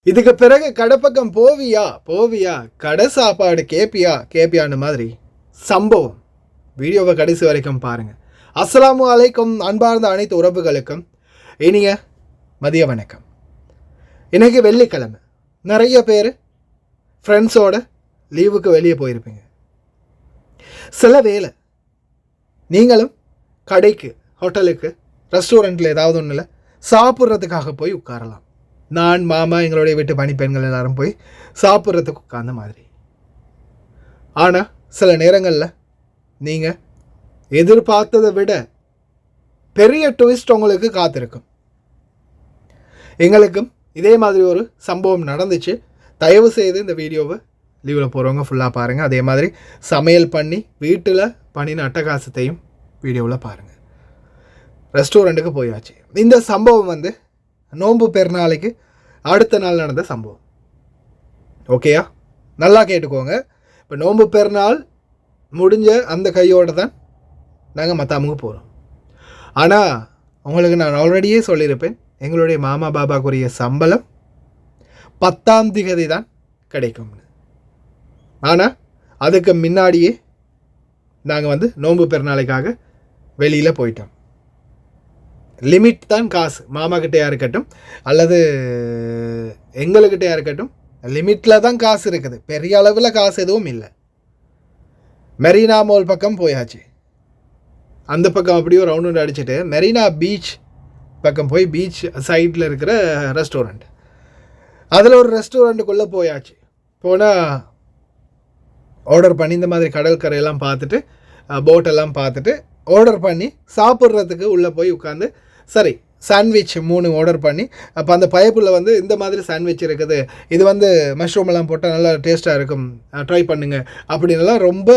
இதுக்கு பிறகு கடைப்பக்கம் போவியா கடை சாப்பாடு கேப்பியான்னு மாதிரி சம்பவம். வீடியோவை கடைசி வரைக்கும் பாருங்கள். அஸ்ஸலாமு அலைக்கும் அன்பார்ந்த அனைத்து உறவுகளுக்கும் இனிய மதிய வணக்கம். இன்றைக்கி வெள்ளிக்கிழமை. நிறைய பேர் ஃப்ரெண்ட்ஸோட லீவுக்கு வெளியே போயிருப்பீங்க. சில வேளை நீங்களும் கடைக்கு, ஹோட்டலுக்கு, ரெஸ்டாரண்ட்டில் ஏதாவது ஒன்றில் சாப்பிட்றதுக்காக போய் உட்காரலாம். நான், மாமா, எங்களுடைய வீட்டு பணிப்பெண்கள் எல்லாரும் போய் சாப்பிட்றதுக்கு உட்கார்ந்த மாதிரி. ஆனால் சில நேரங்களில் நீங்கள் எதிர்பார்த்ததை விட பெரிய ட்விஸ்ட் உங்களுக்கு காத்திருக்கும். எங்களுக்கும் இதே மாதிரி ஒரு சம்பவம் நடந்துச்சு. தயவு செய்து இந்த வீடியோவை லீவில் போகிறவங்க ஃபுல்லாக பாருங்கள். அதே மாதிரி சமையல் பண்ணி வீட்டில் பண்ணின அட்டகாசத்தையும் வீடியோவில் பாருங்கள். ரெஸ்டாரண்ட்டுக்கு போயாச்சு. இந்த சம்பவம் நோன்பு பெருநாளைக்கு அடுத்த நாள் நடந்த சம்பவம். ஓகேயா? நல்லா கேட்டுக்கோங்க. இப்போ நோன்பு பெருநாள் முடிஞ்ச அந்த கையோடு தான் நாங்கள் மத்தாமுக்கு போகிறோம். ஆனால் உங்களுக்கு நான் ஆல்ரெடியே சொல்லியிருப்பேன், எங்களுடைய மாமா பாபாக்குரிய சம்பளம் 10ஆம் தேதி தான் கிடைக்கும்னு. ஆனால் அதுக்கு முன்னாடியே நாங்கள் நோன்பு பெருநாளைக்காக வெளியில் போயிட்டோம். லிமிட் தான் காசு. மாமாக்கிட்டையாக இருக்கட்டும் அல்லது எங்களுக்கிட்டையாக இருக்கட்டும், லிமிட்டில் தான் காசு இருக்குது. பெரிய அளவில் காசு எதுவும் இல்லை. மெரினா மால் பக்கம் போயாச்சு. அந்த பக்கம் அப்படியே ரவுண்டு அடிச்சுட்டு மெரினா பீச் பக்கம் போய் பீச் சைடில் இருக்கிற ரெஸ்டாரண்ட், அதில் ஒரு ரெஸ்டாரண்ட்டுக்குள்ளே போயாச்சு. போனால் ஆர்டர் பண்ணி இந்த மாதிரி கடற்கரையெல்லாம் பார்த்துட்டு, போட்டெல்லாம் பார்த்துட்டு ஆர்டர் பண்ணி சாப்பிட்றதுக்கு உள்ளே போய் உட்காந்து, சரி சாண்ட்விச் 3 ஆர்டர் பண்ணி, அப்போ அந்த பைப்பில் இந்த மாதிரி சாண்ட்விச் இருக்குது, இது மஷ்ரூம் எல்லாம் போட்டால் நல்லா டேஸ்ட்டாக இருக்கும், ட்ரை பண்ணுங்க அப்படின்லாம் ரொம்ப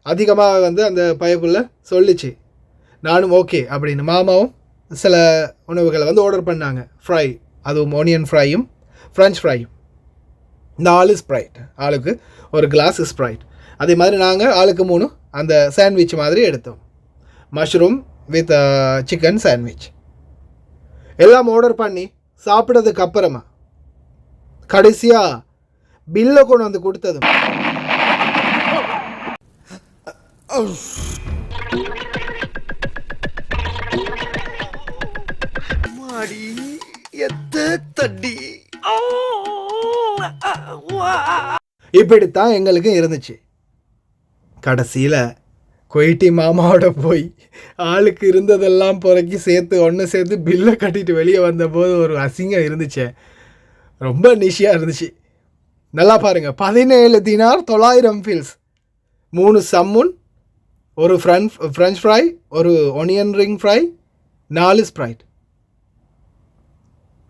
அதிகமாக அந்த பைப்பில் சொல்லிச்சு. நானும் ஓகே அப்படின்னு. மாமாவும் சில உணவுகளை ஆர்டர் பண்ணாங்க. ஃப்ரை, அதுவும் ஆனியன் ஃப்ரையும் ஃப்ரெஞ்ச் ஃப்ரையும், 4 ஸ்ப்ரைட், ஆளுக்கு ஒரு கிளாஸ் ஸ்ப்ரைட். அதே மாதிரி நாங்கள் ஆளுக்கு 3 அந்த சாண்ட்விச் மாதிரி எடுத்தோம். மஷ்ரூம் வித் சிக்கன் சாண்ட்விச் எல்லாம் ஆர்டர் பண்ணி சாப்பிட்றதுக்கு அப்புறமா கடைசியாக பில்லை கொண்டு கொடுத்ததும் இப்படித்தான் எங்களுக்கு இருந்துச்சு. கடைசியில் கொயிட்டி மாமாவோட போய் ஆளுக்கு இருந்ததெல்லாம் பொறுக்கி சேர்த்து பில்லை கட்டிட்டு வெளியே வந்தபோது ஒரு அசிங்கம் இருந்துச்சு. ரொம்ப நிஷியாக இருந்துச்சு. நல்லா பாருங்கள். 17 தினார் 900 ஃபீல்ஸ், 3 சம்முன், ஒரு ஃப்ரெஞ்ச் ஃப்ரை, ஒரு onion ring fry, 4 Sprite.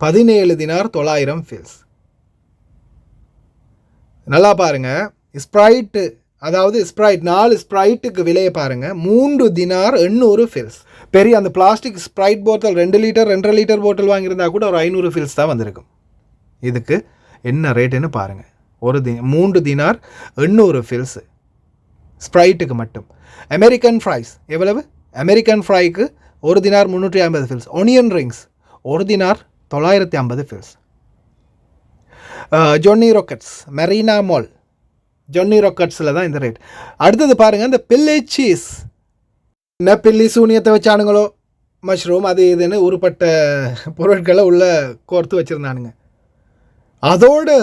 17 dinar 900 feels. நல்லா பாருங்கள். ஸ்ப்ரைட்டு, அதாவது ஸ்ப்ரைட் 4 ஸ்ப்ரைட்டுக்கு விலையை பாருங்கள், 3 தினார் 800 ஃபீல்ஸ். பெரிய அந்த பிளாஸ்டிக் ஸ்ப்ரைட் போட்டல் 2 லிட்டர் 2.5 லிட்டர் போட்டல் வாங்கியிருந்தா கூட ஒரு 500 ஃபீல்ஸ் தான் வந்திருக்கும். இதுக்கு என்ன ரேட்டுன்னு பாருங்கள். 3 தினார் 800 ஃபீல்ஸு ஸ்ப்ரைட்டுக்கு மட்டும். அமெரிக்கன் ஃப்ரைஸ் எவ்வளவு? அமெரிக்கன் ஃப்ரைக்கு 1 dinar 350 fils. Onion rings 1 dinar 950 fils. Johnny Rockets, Marina Mall Johnny ராக்கெட்ஸில் தான் இந்த ரேட். அடுத்தது பாருங்கள், இந்த பில்லி சீஸ். என்ன பில்லி சூனியத்தை வச்சானுங்களோ, மஷ்ரூம் அது இதுன்னு உருப்பட்ட பொருட்களை உள்ளே கோர்த்து வச்சுருந்தானுங்க. அதோட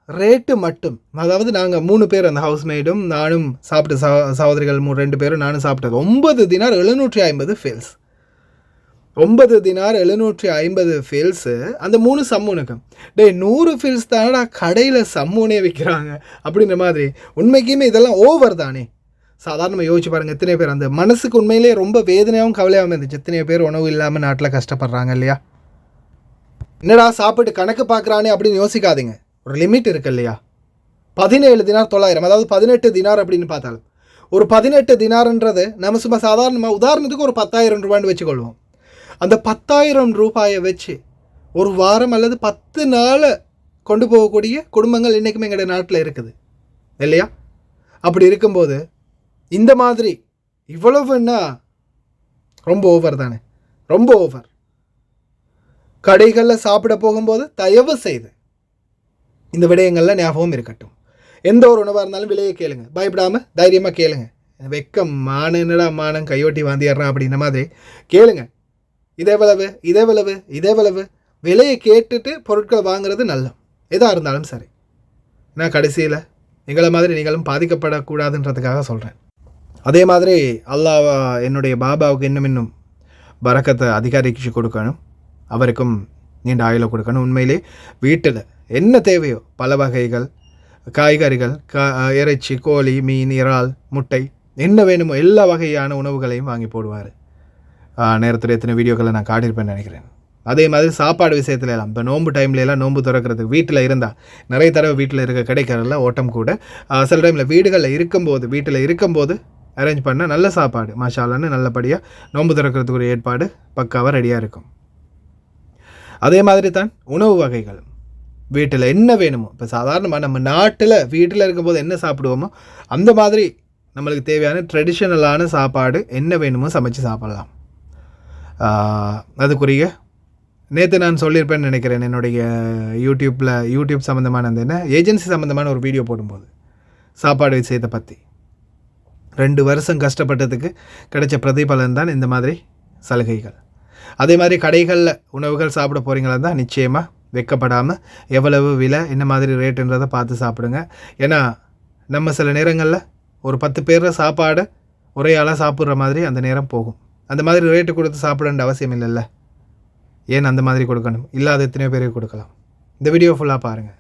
ரேட்டு மட்டும், அதாவது நாங்கள் 3 பேர், அந்த ஹவுஸ்மெய்டும் நானும் சாப்பிட்ட சகோதரிகள் 2 பேரும் நானும் சாப்பிட்டது 9 தினார் 750 ஃபீல்ஸ். 9 தினார் 750 ஃபீல்ஸு அந்த 3 சம்மூனுக்கு. 100 ஃபீல்ஸ் தானடா கடையில் சம்மூனே விற்கிறாங்க அப்படின்ற மாதிரி. உண்மைக்குமே இதெல்லாம் ஓவர் தானே. சாதாரணமாக யோசிச்சு பாருங்கள், எத்தனை பேர் அந்த மனசுக்கு உண்மையிலே ரொம்ப வேதனையாகவும் கவலையாகவும் இருந்துச்சு. எத்தனை பேர் உணவு இல்லாமல் நாட்டில் கஷ்டப்படுறாங்க இல்லையா? என்னடா சாப்பிட்டு கணக்கு பார்க்குறானே அப்படின்னு யோசிக்காதீங்க. ஒரு லிமிட் இருக்குது இல்லையா? 17 தினார் 900, அதாவது 18 தினார் அப்படின்னு பார்த்தாலும், ஒரு 18 தினார்ன்றது நம்ம சும்மா சாதாரணமாக உதாரணத்துக்கு ஒரு 10,000 ரூபான்னு வச்சுக்கொள்வோம். அந்த 10,000 ரூபாயை வச்சு ஒரு வாரம் அல்லது 10 நாள் கொண்டு போகக்கூடிய குடும்பங்கள் இன்றைக்குமே எங்களுடைய நாட்டில் இருக்குது இல்லையா? அப்படி இருக்கும்போது இந்த மாதிரி இவ்வளவுன்னா ரொம்ப ஓவர் தானே, ரொம்ப ஓவர். கடைகளில் சாப்பிட போகும்போது தயவு செய்து இந்த விடயங்களில் ஞாபகம் இருக்கட்டும். எந்த ஒரு உணவாக இருந்தாலும் விலையை கேளுங்க, பயப்படாமல் தைரியமாக கேளுங்க. வெக்கம் மானடா மானம் கையோட்டி வாந்திடுறான் அப்படின்ற மாதிரி கேளுங்க. இதே விலையை கேட்டுட்டு பொருட்களை வாங்குறது நல்ல, எதாக இருந்தாலும் சரி. நான் கடைசியில் எங்களை மாதிரி நீங்களும் பாதிக்கப்படக்கூடாதுன்றதுக்காக சொல்கிறேன். அதே மாதிரி அல்லாஹ் என்னுடைய பாபாவுக்கு இன்னும் பரக்கத்தை அதிகரிச்சு கொடுக்கணும், அவருக்கும் நீண்ட ஆயுளை கொடுக்கணும். உண்மையிலே வீட்டில் என்ன தேவையோ பல வகைகள் காய்கறிகள், இறைச்சி, கோழி, மீன், இறால், முட்டை என்ன வேணுமோ எல்லா வகையான உணவுகளையும் வாங்கி போடுவார். நேரத்தில் எத்தனை வீடியோக்களை நான் காட்டியிருப்பேன்னு நினைக்கிறேன். அதே மாதிரி சாப்பாடு விஷயத்துல எல்லாம் இப்போ நோன்பு டைம்லலாம் நோன்பு திறக்கிறதுக்கு வீட்டில் இருந்தால் நிறைய தடவை வீட்டில் கிடைக்கிறதில்ல ஓட்டம் கூட. சில டைமில் வீட்டில் இருக்கும்போது அரேஞ்ச் பண்ண நல்ல சாப்பாடு மாஷால்லான்னு நல்லபடியாக நோன்பு திறக்கிறதுக்கு ஒரு ஏற்பாடு பக்காவாக ரெடியாக இருக்கும். அதே மாதிரி தான் உணவு வகைகள் வீட்டில் என்ன வேணுமோ, இப்போ சாதாரணமாக நம்ம நாட்டில் வீட்டில் இருக்கும்போது என்ன சாப்பிடுவோமோ அந்த மாதிரி நம்மளுக்கு தேவையான ட்ரெடிஷ்னலான சாப்பாடு என்ன வேணுமோ சமைச்சு சாப்பிட்லாம். அதுக்குரிய நேற்று நான் சொல்லியிருப்பேன்னு நினைக்கிறேன், என்னுடைய யூடியூப் சம்மந்தமான அந்த ஏஜென்சி சம்மந்தமான ஒரு வீடியோ போடும்போது சாப்பாடு விஷயத்தை பற்றி 2 வருஷம் கஷ்டப்பட்டதுக்கு கிடைச்ச பிரதிபலன் தான் இந்த மாதிரி சலுகைகள். அதே மாதிரி கடைகளில் உணவுகள் சாப்பிட போகிறீங்களா தான் நிச்சயமாக வெக்கப்படாமல் எவ்வளவு விலை என்ன மாதிரி ரேட்டுன்றதை பார்த்து சாப்பிடுங்க. ஏன்னா நம்ம சில நேரங்களில் ஒரு 10 பேர் சாப்பாடு ஒரே ஆளாக சாப்பிட்ற மாதிரி அந்த நேரம் போகும். அந்த மாதிரி ரேட்டு கொடுத்து சாப்பிடணுன்ற அவசியம் இல்லைல்ல, ஏன் அந்த மாதிரி கொடுக்கணும், இல்லாத எத்தனையோ பேருக்கு கொடுக்கலாம். இந்த வீடியோ ஃபுல்லாக பாருங்கள்.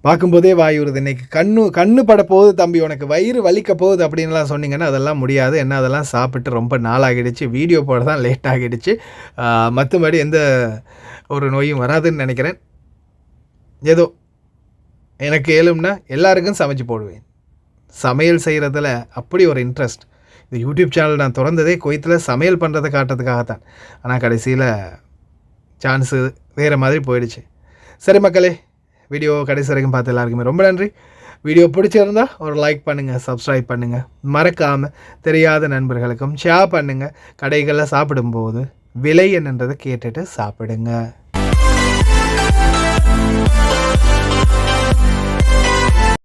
பார்க்கும்போதே வாயுறுது. இன்றைக்கி கண்ணு பட போகுது தம்பி, உனக்கு வயிறு வலிக்க போகுது அப்படின்லாம் சொன்னீங்கன்னா அதெல்லாம் முடியாது. என்ன அதெல்லாம் சாப்பிட்டு ரொம்ப நாளாகிடுச்சு, வீடியோ போட தான் லேட் ஆகிடுச்சு. மற்றபடி எந்த ஒரு நோயும் வராதுன்னு நினைக்கிறேன். ஏதோ எனக்கு ஏழும்னா எல்லாருக்கும் சமைச்சு போடுவேன். சமையல் செய்கிறதுல அப்படி ஒரு இன்ட்ரெஸ்ட். இந்த யூடியூப் சேனல் நான் திறந்ததே குவைத்தில் சமையல் பண்ணுறதை காட்டுறதுக்காகத்தான். ஆனால் கடைசியில் சான்ஸு வேறு மாதிரி போயிடுச்சு. சரி மக்களே, வீடியோ கடைசி வரைக்கும் பார்த்து எல்லாருக்குமே ரொம்ப நன்றி. வீடியோ பிடிச்சிருந்தா ஒரு லைக் பண்ணுங்கள், சப்ஸ்கிரைப் பண்ணுங்கள், மறக்காமல் தெரியாத நண்பர்களுக்கும் ஷேர் பண்ணுங்கள். கடைகளில் சாப்பிடும்போது விலை என்னன்றதை கேட்டுட்டு சாப்பிடுங்க.